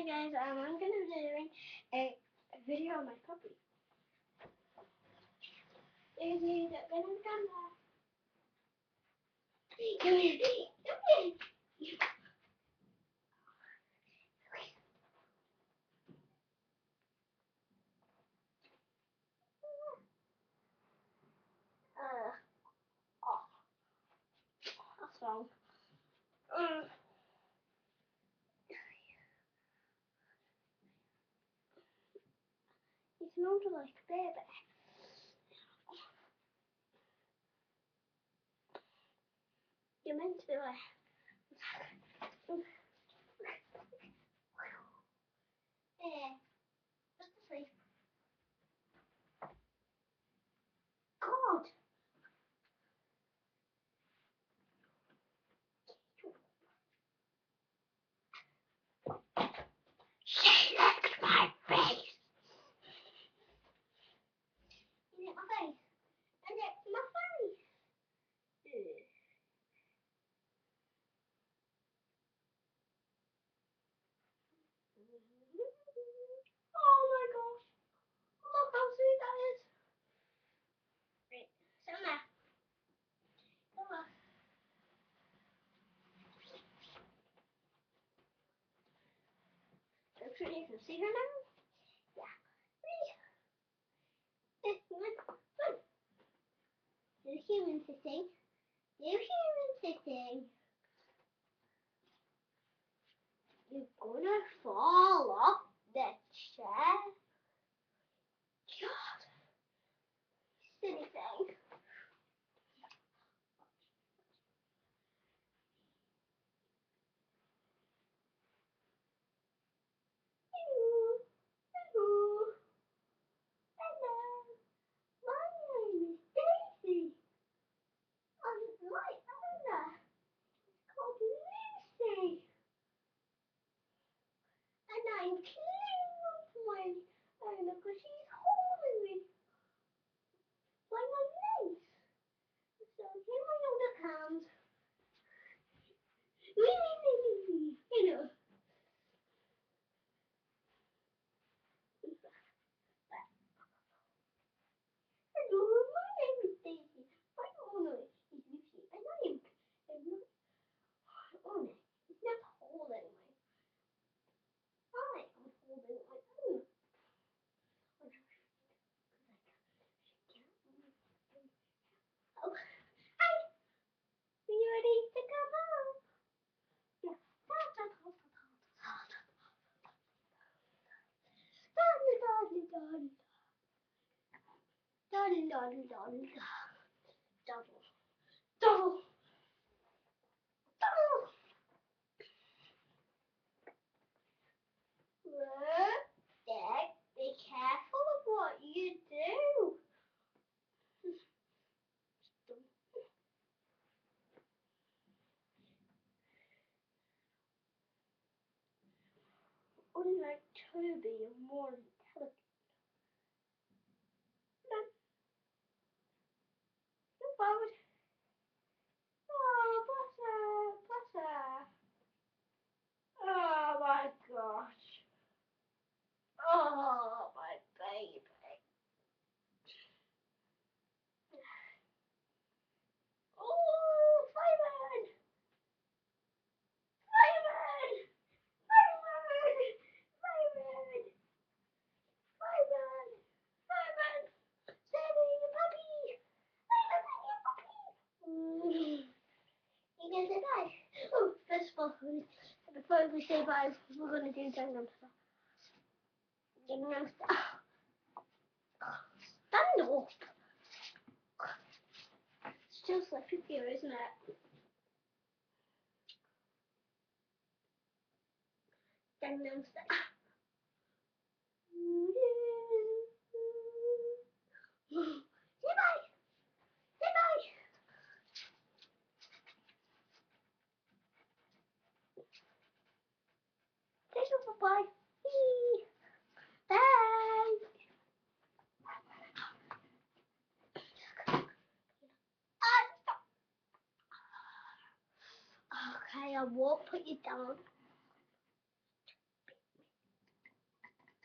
guys, I'm gonna be doing a video on my puppy. Daisy, get on the camera. Come here, come here. Oh, that's wrong. He smells like a baby. You're meant to be like. Yeah, just to sleep. God. She licked my face. You licked my face. I licked my face. Oh my gosh. Look how sweet that is. Right, sit there. Come on. Looks really you can see her now. Yeah. Good. There's a human sitting. There's a human sitting. You're gonna fall off the chair. God. Silly thing. Hello. Hello. Hello. My name is Daisy. I'm my owner. It's called Lucy. And I'm cleaning up my owner because she's holding me by my legs. So here my owner comes. You know. Hello, my name is Daisy. My owner is Lucy. And I am my owner is not holding me. I am holding my owner. Oh, hi. Are you ready to come home? Yeah. Double. Dad, be careful of what you do. Unlike Toby, you're more intelligent. You're forward. Oh, bless her. Oh my gosh. Oh, my baby. Oh, fireman! Fireman! Fireman! Fireman! Fireman! Fireman! Saving a puppy! I'm saving a puppy! You gonna say bye? Oh, first of all, before we say bye, we're gonna do Gangnam Style. Gangnam Style. Stand up! It's just like 50 here, isn't it? Gangnam Style. Say bye! Say bye! Say super bye! Bye! Okay, I won't put you down.